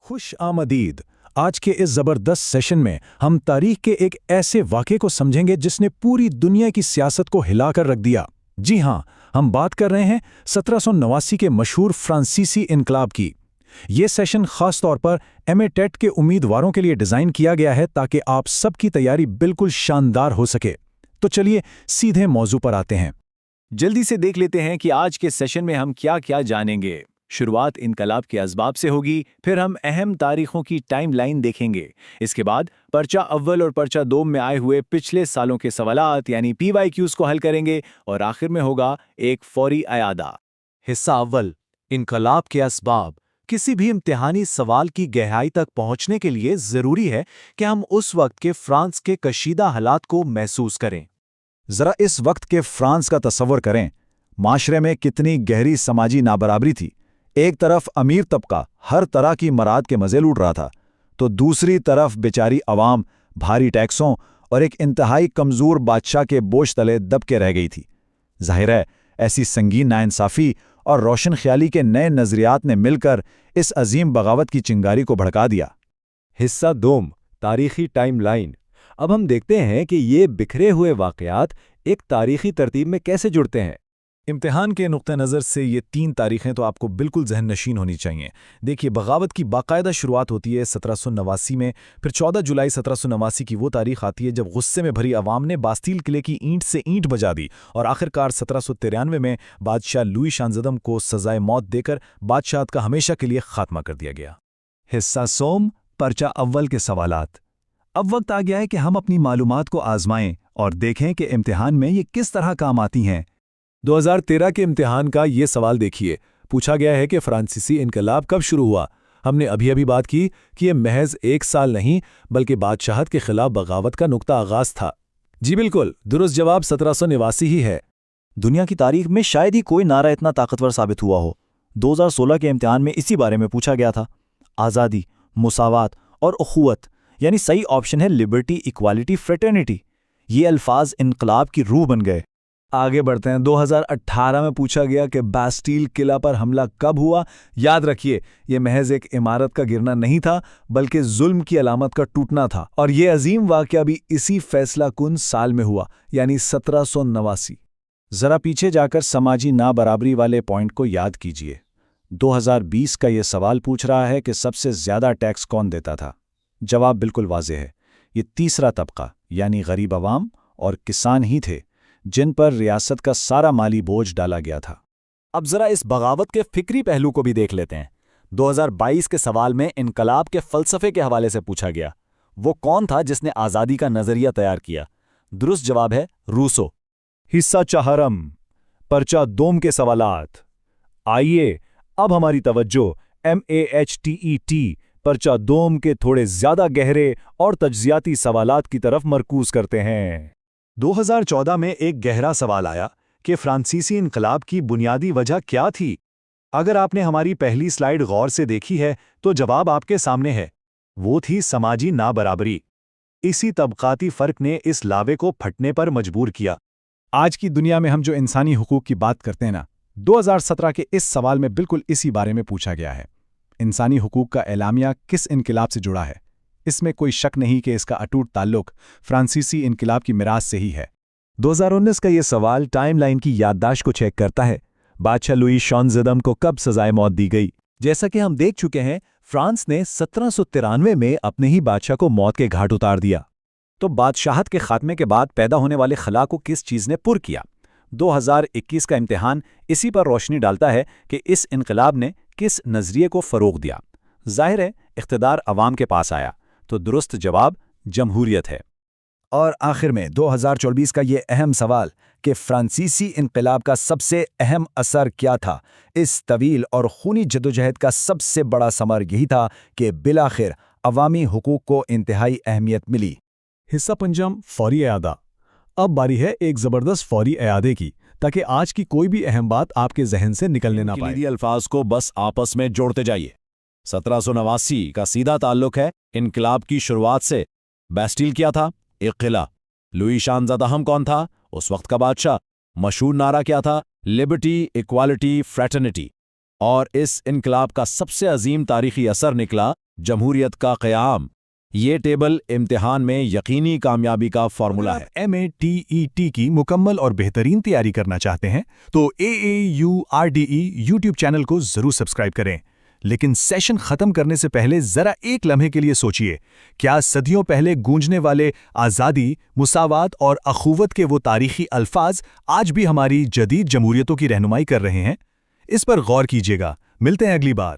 खुश आमदीद। आज के इस ज़बरदस्त सेशन में हम तारीख के एक ऐसे वाक़े को समझेंगे जिसने पूरी दुनिया की सियासत को हिलाकर रख दिया। जी हाँ, हम बात कर रहे हैं 1789 के मशहूर फ्रांसीसी इनकलाब की। ये सेशन ख़ास तौर पर एमए टेट के उम्मीदवारों के लिए डिज़ाइन किया गया है ताकि आप सबकी तैयारी बिल्कुल शानदार हो सके। तो चलिए सीधे मौजू पर आते हैं। जल्दी से देख लेते हैं कि आज के सेशन में हम क्या क्या जानेंगे। शुरुआत इनकलाब के असबाब से होगी, फिर हम अहम तारीखों की टाइमलाइन देखेंगे। इसके बाद पर्चा अव्वल और पर्चा दोम में आए हुए पिछले सालों के सवालात यानी PYQs को हल करेंगे और आखिर में होगा एक फौरी अयादा। हिस्सा अव्वल, इनकलाब के असबाब। किसी भी इम्तिहानी सवाल की गहराई तक पहुंचने के लिए ज़रूरी है कि हम उस वक्त के फ्रांस के कशीदा हालात को महसूस करें। ज़रा इस वक्त के फ्रांस का तसव्वुर करें। माशरे में कितनी गहरी समाजी नाबराबरी थी। एक तरफ अमीर तबका हर तरह की मराद के मज़े लूट रहा था, तो दूसरी तरफ बेचारी अवाम भारी टैक्सों और एक इंतहाई कमज़ोर बादशाह के बोझ तले दब के रह गई थी। ज़ाहिर है, ऐसी संगीन नाइंसाफ़ी और रोशन ख्याली के नए नज़रियात ने मिलकर इस अजीम बगावत की चिंगारी को भड़का दिया। हिस्सा दोम, तारीखी टाइमलाइन। अब हम देखते हैं कि ये बिखरे हुए वाक़यात एक तारीखी तरतीब में कैसे जुड़ते हैं। इम्तिहान के नुक्ते नज़र से ये 3 तारीखें तो आपको बिल्कुल जहन नशीन होनी चाहिए। देखिए, बगावत की बाकायदा शुरुआत होती है 1789 में, फिर 14 जुलाई 1789 की वो तारीख आती है जब गुस्से में भरी आवाम ने बास्टील किले की ईंट से ईंट बजा दी, और आखिरकार 1793 में बादशाह लुई शानज़दम को सजाए मौत देकर बादशाहत का हमेशा के लिए खात्मा कर दिया गया। हिस्सा सोम, पर्चा अव्वल के सवालात। अब वक्त आ गया है कि हम अपनी मालूमात को आजमाएं और देखें कि इम्तिहान में ये किस तरह काम आती हैं। 2013 के इम्तिहान का ये सवाल देखिए। पूछा गया है कि फ्रांसीसी इनकलाब कब शुरू हुआ। हमने अभी अभी बात की कि यह महज 1 साल नहीं बल्कि बादशाहत के खिलाफ बगावत का नुक्ता आगाज था। जी बिल्कुल, दुरुस्त जवाब 1789 ही है। दुनिया की तारीख में शायद ही कोई नारा इतना ताकतवर साबित हुआ हो। 2016 के इम्तिहान में इसी बारे में पूछा गया था। आज़ादी, मुसावात और उखुवत, यानी सही ऑप्शन है लिबर्टी, इक्वालिटी, फ्रेटर्निटी। ये अल्फाज इनकलाब की रूह बन गए। आगे बढ़ते हैं। 2018 में पूछा गया कि बास्टील किला पर हमला कब हुआ। याद रखिए, यह महज एक इमारत का गिरना नहीं था बल्कि जुल्म की अलामत का टूटना था, और यह अजीम वाक़या भी इसी फैसला कुन साल में हुआ, यानी 1789। ज़रा पीछे जाकर समाजी नाबराबरी वाले पॉइंट को याद कीजिए। 2020 का ये सवाल पूछ रहा है कि सबसे ज़्यादा टैक्स कौन देता था। जवाब बिल्कुल वाज़ेह है, ये तीसरा तबका यानी गरीब अवाम और किसान ही थे, जिन पर रियासत का सारा माली बोझ डाला गया था। अब जरा इस बगावत के फिक्री पहलू को भी देख लेते हैं। 2022 के सवाल में इनकलाब के फ़लसफ़े के हवाले से पूछा गया, वो कौन था जिसने आज़ादी का नज़रिया तैयार किया। दुरुस्त जवाब है रूसो। हिस्सा चहरम, पर्चा दोम के सवालात। आइए अब हमारी तवज्जो MAHTET पर्चा दोम के थोड़े ज़्यादा गहरे और तज्ज़ियाती सवालात की तरफ मरकूज़ करते हैं। 2014 में एक गहरा सवाल आया कि फ्रांसीसी इनकलाब की बुनियादी वजह क्या थी। अगर आपने हमारी पहली स्लाइड गौर से देखी है तो जवाब आपके सामने है। वो थी समाजी नाबराबरी। इसी तबकाती फ़र्क ने इस लावे को फटने पर मजबूर किया। आज की दुनिया में हम जो इंसानी हुकूक की बात करते हैं ना, 2017 के इस सवाल में बिल्कुल इसी बारे में पूछा गया है। इंसानी हुकूक का एलामिया किस इनकलाब से जुड़ा है? इसमें कोई शक नहीं कि इसका अटूट ताल्लुक फ्रांसीसी इनकलाब की मिरास से ही है। 2019 का यह सवाल टाइमलाइन की याददाश्त को चेक करता है। बादशाह लुई शानज़दम को कब सजाए मौत दी गई? जैसा कि हम देख चुके हैं, फ्रांस ने 1793 में अपने ही बादशाह को मौत के घाट उतार दिया। तो बादशाहत के खात्मे के बाद पैदा होने वाले खला को किस चीज़ ने पुर किया? 2021 का इम्तिहान इसी पर रोशनी डालता है कि इस इनकलाब ने किस नज़रिए को फ़रोग़ दिया। ज़ाहिर है, इख्तिदार अवाम के पास आया, तो दुरुस्त जवाब जमहूरियत है। और आखिर में 2024 का ये अहम सवाल कि फ्रांसीसी इनकलाब का सबसे अहम असर क्या था। इस तवील और खूनी जदोजहद का सबसे बड़ा समर यही था कि बिलाखिर अवामी हुकूक को इंतहाई अहमियत मिली। हिस्सा पंजम, फौरी अयादा। अब बारी है एक ज़बरदस्त फौरी अयादे की, ताकि आज की कोई भी अहम बात आपके जहन से निकलने ना पाए। किलीदी अल्फाज को बस आपस में जोड़ते जाइए। 1789 का सीधा ताल्लुक है इनकलाब की शुरुआत से। बास्टील क्या था? एक किला। लुई शानज़दम कौन था? उस वक्त का बादशाह। मशहूर नारा क्या था? Liberty, equality, fraternity. और इस इनकलाब का सबसे अजीम तारीखी असर निकला جمہوریت کا قیام۔ یہ ٹیبل امتحان میں یقینی کامیابی کا فارمولا ہے۔ MATET کی مکمل اور بہترین تیاری کرنا چاہتے ہیں تو AAURDE یوٹیوب چینل کو ضرور سبسکرائب کریں۔ لیکن سیشن ختم کرنے سے پہلے ذرا ایک لمحے کے لیے سوچئے، کیا صدیوں پہلے گونجنے والے آزادی، مساوات اور اخوت کے وہ تاریخی الفاظ آج بھی ہماری جدید جمہوریتوں کی رہنمائی کر رہے ہیں؟ اس پر غور کیجیے گا۔ ملتے ہیں اگلی بار۔